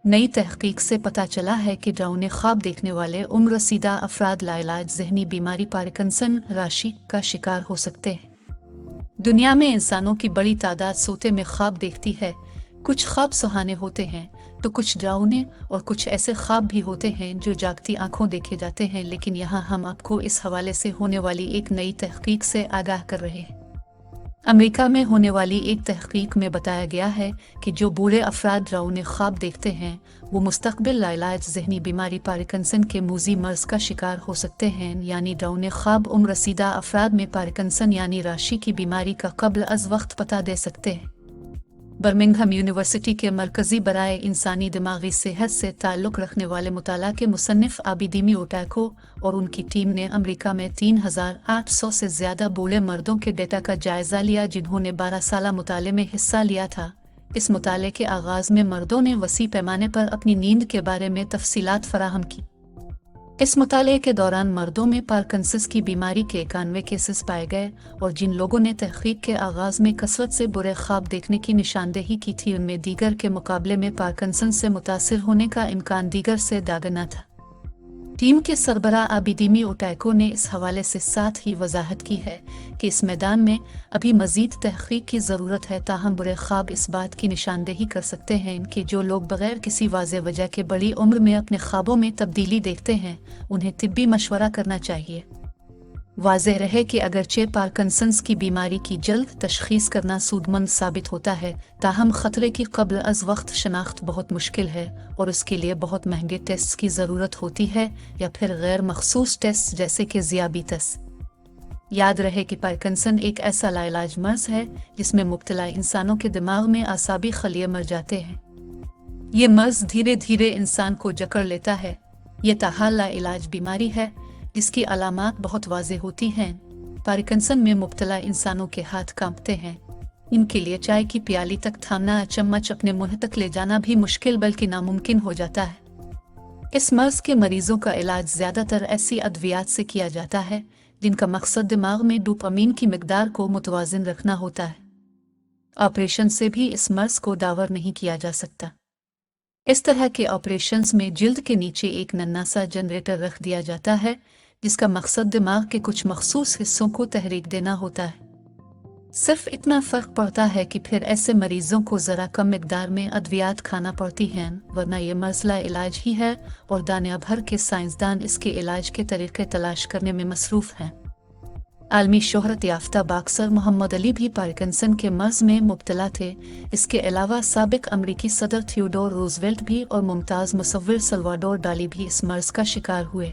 नई तहकीक से पता चला है कि डरावने ख्वाब देखने वाले उम्र रसीदा अफराद लाइलाज जहनी बीमारी पार्किंसन राशि का शिकार हो सकते हैं। दुनिया में इंसानों की बड़ी तादाद सोते में ख्वाब देखती है। कुछ ख्वाब सुहाने होते हैं तो कुछ डरावने, और कुछ ऐसे ख्वाब भी होते हैं जो जागती आंखों देखे जाते हैं। लेकिन यहाँ हम आपको इस हवाले से होने वाली एक नई तहकीक से आगाह कर रहे हैं। अमेरिका में होने वाली एक तहकीक में बताया गया है कि जो बूढ़े अफराद डरावने ख्वाब देखते हैं वो मुस्तकबिल लाइलाज जहनी बीमारी पार्किंसन के मूजी मर्ज का शिकार हो सकते हैं। यानी डरावने ख्वाब उम्र रसीदा अफराद में पार्किंसन यानी राशि की बीमारी का कब्ल अज वक्त पता दे सकते हैं। बर्मिंघम यूनिवर्सिटी के मरकजी बराए इंसानी दिमागी सेहत से ताल्लुक़ रखने वाले मुताला के मुसन्निफ आबिदीमी ओटैको और उनकी टीम ने अमेरिका में 3800 से ज़्यादा बूढ़े मर्दों के डेटा का जायज़ा लिया जिन्होंने 12 साला मुताले में हिस्सा लिया था। इस मुताले के आगाज़ में मर्दों ने वसी पैमाने पर अपनी नींद के बारे में तफसीलात फराहम की। इस मुताले के दौरान मर्दों में पार्किंसंस की बीमारी के 91 केसेस पाए गए, और जिन लोगों ने तहकीक के आगाज़ में कसरत से बुरे ख्वाब देखने की निशानदेही की थी उनमें दीगर के मुकाबले में पार्किंसंस से मुतासिर होने का इम्कान दीगर से दागना था। टीम के सरबराह आबिदीमी ओटैको ने इस हवाले से साथ ही वजाहत की है कि इस मैदान में अभी मज़ीद तहकीक की ज़रूरत है। ताहम बुरे ख्वाब इस बात की निशानदेही कर सकते हैं कि जो लोग बग़ैर किसी वाज़ेह वजह के बड़ी उम्र में अपने ख्वाबों में तब्दीली देखते हैं उन्हें तिब्बी मशवरा करना चाहिए। वाज़ेह रहे कि अगरचे पार्किंसंस की बीमारी की जल्द तशख़ीस करना सूदमंद साबित होता है, ताहम ख़तरे की कब्ल अज़ वक्त शनाख्त बहुत मुश्किल है और उसके लिए बहुत महंगे टेस्ट की ज़रूरत होती है या फिर गैर मखसूस टेस्ट जैसे कि ज़ियाबीतस। याद रहे कि पार्किंसन एक ऐसा लाइलाज मर्ज़ है जिसमें मुब्तला इंसानों के दिमाग में आसाबी खलिये मर जाते हैं। ये मर्ज़ धीरे धीरे इंसान को जकड़ लेता है। ये ताहाल लाइलाज बीमारी है जिसकी अलामात बहुत वाज़ेह होती हैं। पार्किंसन में मुब्तला इंसानों के हाथ कांपते हैं। इनके लिए चाय की प्याली तक थामना, चम्मच अपने मुंह तक ले जाना भी मुश्किल बल्कि नामुमकिन हो जाता है। इस मर्ज के मरीजों का इलाज ज़्यादातर ऐसी अद्वियात से किया जाता है जिनका मकसद दिमाग में डोपामीन की मिकदार को मुतवाज़िन रखना होता है। ऑपरेशन से भी इस मर्ज को दावर नहीं किया जा सकता। इस तरह के ऑपरेशंस में जिल्द के नीचे एक नन्हा सा जनरेटर रख दिया जाता है जिसका मकसद दिमाग के कुछ मखसूस हिस्सों को तहरीक देना होता है। सिर्फ इतना फ़र्क पड़ता है कि फिर ऐसे मरीजों को ज़रा कम मिकदार में अद्वियात खाना पड़ती हैं, वरना ये मसला इलाज ही है और दुनिया भर के साइंसदान इसके इलाज के तरीक़े तलाश करने में मसरूफ़ हैं। आलमी शोहरत याफ्ता बॉक्सर मोहम्मद अली भी पार्किंसन के मर्ज़ में मुब्तला थे। इसके अलावा साबिक अमरीकी सदर थियोडोर रूज़वेल्ट भी और मुमताज़ मुसव्विर सल्वाडोर डाली भी इस मर्ज़ का शिकार हुए।